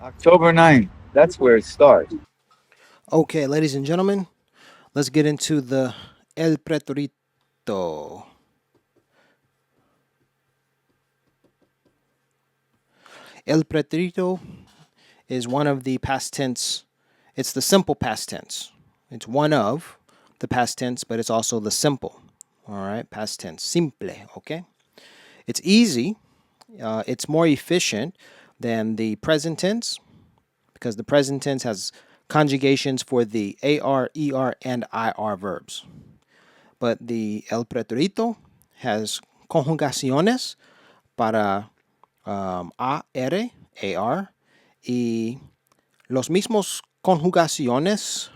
October 9th. That's where it starts. Okay, ladies and gentlemen, let's get into the El Preterito. El Preterito is one of the past tense, it's the simple past tense. It's one of the past tense, but it's also the simple. All right, past tense, simple, okay? It's easy, it's more efficient than the present tense because the present tense has conjugations for the AR, ER, and IR verbs. But the El Preterito has conjugaciones para AR, AR, y los mismos conjugaciones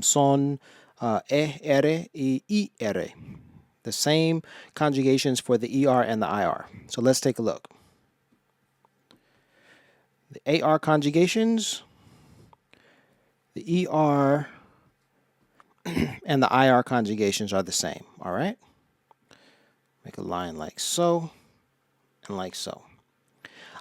son ER y IR. The same conjugations for the ER and the IR. So let's take a look. The AR conjugations, the ER and the IR conjugations are the same, all right? Make a line like so and like so.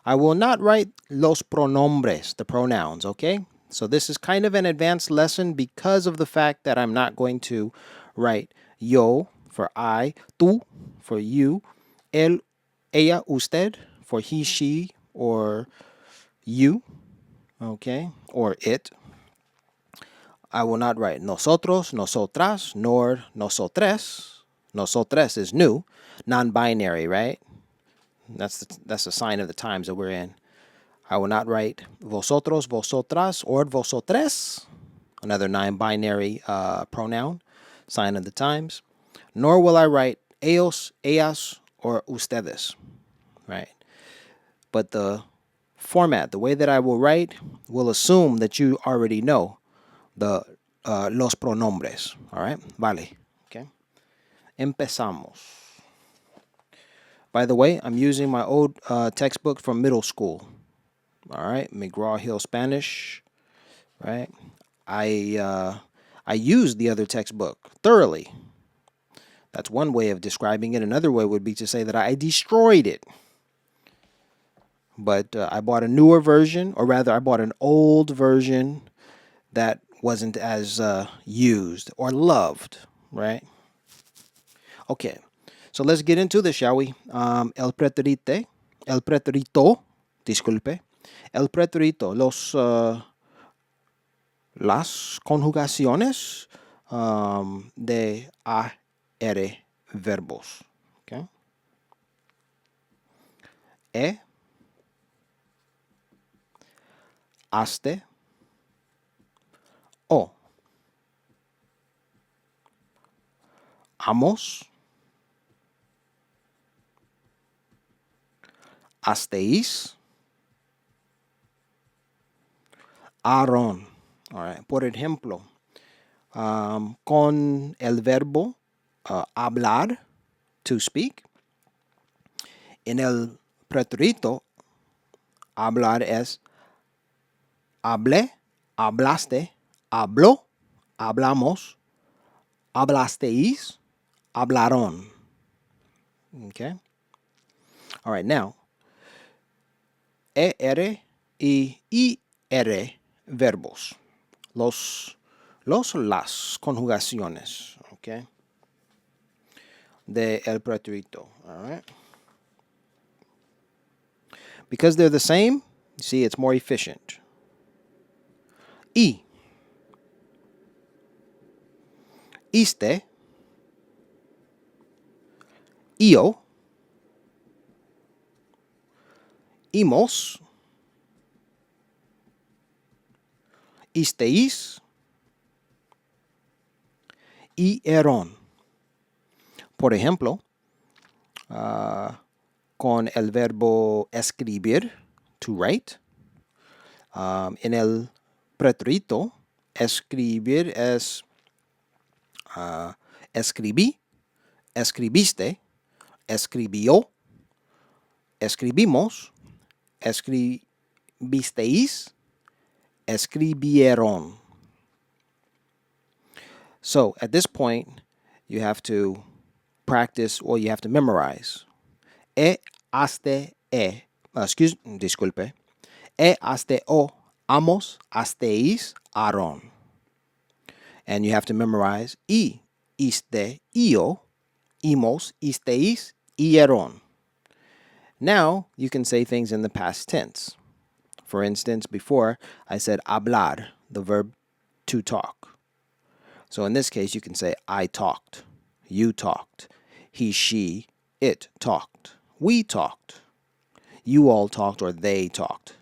I will not write los pronombres, the pronouns, okay? So this is kind of an advanced lesson because of the fact that I'm not going to write yo for I, tú for you, él, ella, usted for he, she, or you, okay, or it. I will not write nosotros, nosotras, nor nosotres. Nosotres is new, non-binary, right? That's a sign of the times that we're in. I will not write vosotros, vosotras, or vosotres, another non-binary pronoun, sign of the times. Nor will I write ellos, ellas, or ustedes, right? But the format, the way that I will write, will assume that you already know the los pronombres, all right? Vale, okay? Empezamos. By the way, I'm using my old textbook from middle school, all right? McGraw-Hill Spanish, right? I used the other textbook thoroughly. That's one way of describing it. Another way would be to say that I destroyed it. But I bought a newer version, or rather, I bought an old version that wasn't as used or loved, right? Okay, so let's get into this, shall we? El preterito, disculpe. El preterito, las conjugaciones de AR verbos. Okay. E, haste, o. Amos, hasteis, Aaron. All right. Por ejemplo, con el verbo hablar, to speak. En el preterito, hablar es hablé, hablaste, habló, hablamos, hablasteis, hablaron. Okay. All right. Now, ER y IR verbos. Las conjugaciones, okay, de el preterito, all right? Because they're the same, you see, it's more efficient. Y, iste, io, imos, isteis, y eron. Por ejemplo, con el verbo escribir, to write. En el preterito, escribir es escribí, escribiste, escribió, escribimos, escribisteis, escribieron. So at this point, you have to practice or you have to memorize. Disculpe. aste o, amos, asteis, aron. And you have to memorize iste, io, imos, isteis, ieron. Now you can say things in the past tense. For instance, before I said hablar, the verb to talk. So in this case, you can say I talked, you talked, he, she, it talked, we talked, you all talked, or they talked.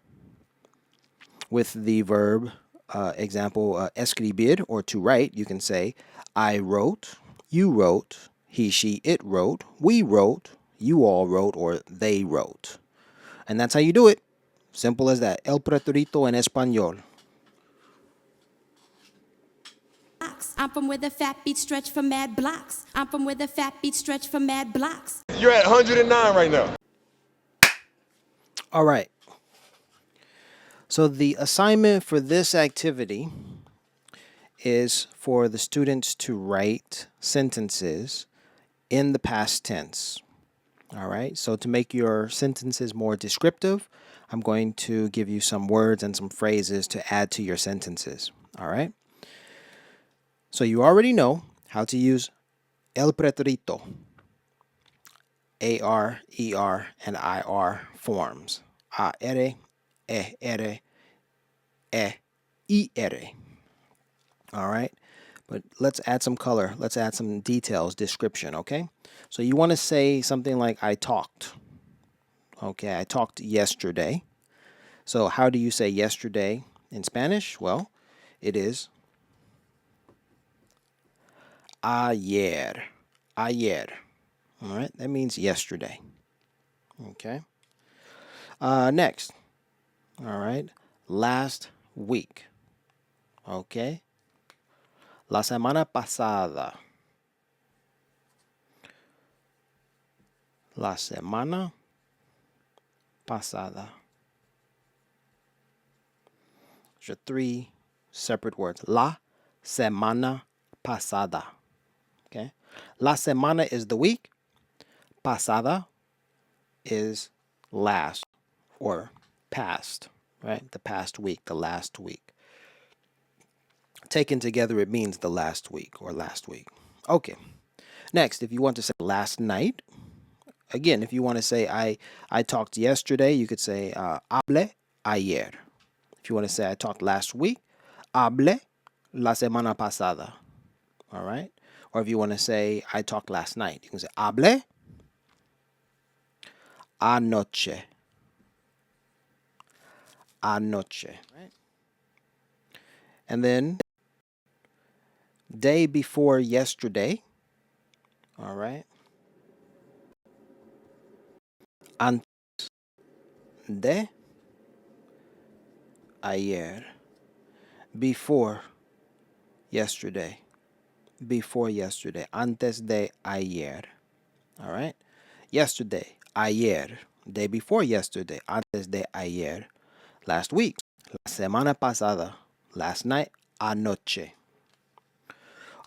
With the verb example, escribir, or to write, you can say I wrote, you wrote, he, she, it wrote, we wrote, you all wrote, or they wrote. And that's how you do it. Simple as that. El preterito en español. I'm from where the fat beats stretch for mad blocks. I'm from where the fat beats stretch for mad blocks. You're at 109 right now. All right. So the assignment for this activity is for the students to write sentences in the past tense. All right. So to make your sentences more descriptive, I'm going to give you some words and some phrases to add to your sentences. All right. So you already know how to use el preterito, AR, ER, and IR forms. AR, ER, ER. All right. But let's add some color. Let's add some details, description, okay? So you want to say something like I talked. Okay, I talked yesterday. So how do you say yesterday in Spanish? Well, it is ayer. Ayer. All right, that means yesterday. Okay. Next. All right. Last week. Okay. La semana pasada. La semana pasada. Those are three separate words. La semana pasada. Okay. La semana is the week. Pasada is last or past, right? The past week, the last week. Taken together, it means the last week or last week. Okay. Next, if you want to say last night, again, if you want to say I talked yesterday, you could say hablé ayer. If you want to say I talked last week, hablé la semana pasada. All right? Or if you want to say I talked last night, you can say hablé anoche. Anoche. Right? And then day before yesterday. All right? Antes de ayer. Before yesterday. Before yesterday. Antes de ayer. All right? Yesterday. Ayer. Day before yesterday. Antes de ayer. Last week. La semana pasada. Last night. Anoche.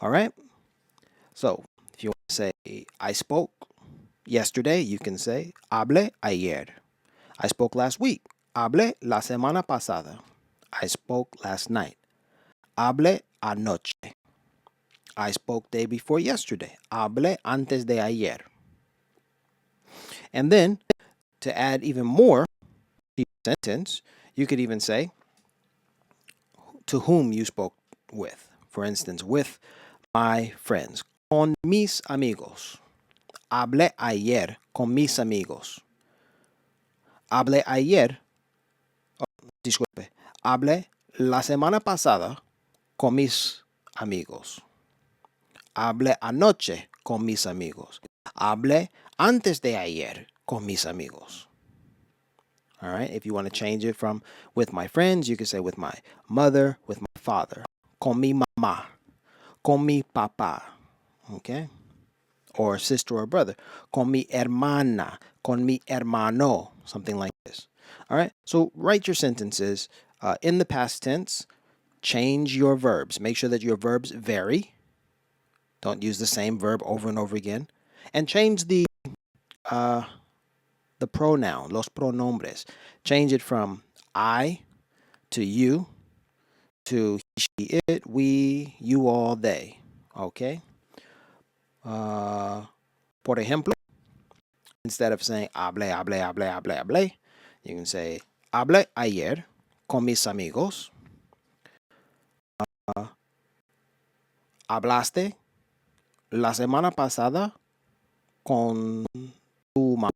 All right? So, if you want to say I spoke yesterday, you can say hablé ayer. I spoke last week. Hablé la semana pasada. I spoke last night. Hablé anoche. I spoke day before yesterday. Hablé antes de ayer. And then, to add even more to your sentence, you could even say to whom you spoke with. For instance, with my friends. Con mis amigos. Hablé ayer con mis amigos. Hablé ayer, disculpe, hablé la semana pasada con mis amigos. Hablé anoche con mis amigos. Hablé antes de ayer con mis amigos. All right. If you want to change it from with my friends, you can say with my mother, with my father. Con mi mamá. Con mi papá. Okay. Or sister or brother. Con mi hermana. Con mi hermano. Something like this. All right. So write your sentences in the past tense. Change your verbs. Make sure that your verbs vary. Don't use the same verb over and over again. And change the pronoun, los pronombres. Change it from I to you, to he, she, it, we, you, all, they. Okay? Por ejemplo, instead of saying hable, you can say hablé ayer con mis amigos. Hablaste la semana pasada con tu mamá.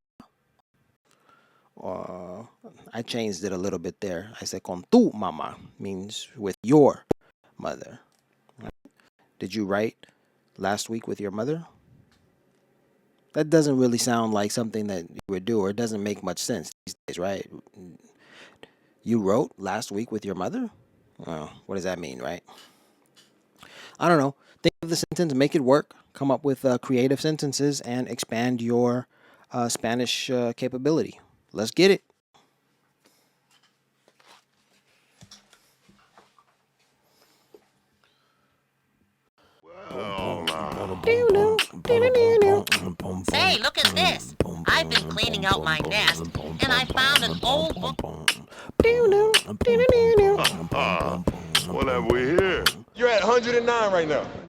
I changed it a little bit there. I said con tu mamá means with your mother. Did you write last week with your mother? That doesn't really sound like something that you would do, or it doesn't make much sense these days, right? You wrote last week with your mother? Oh, what does that mean, right? I don't know. Think of the sentence, make it work, come up with creative sentences, and expand your Spanish capability. Let's get it. Say, look at this. I've been cleaning out my nest, and I found an old book. What have we here? You're at 109 right now.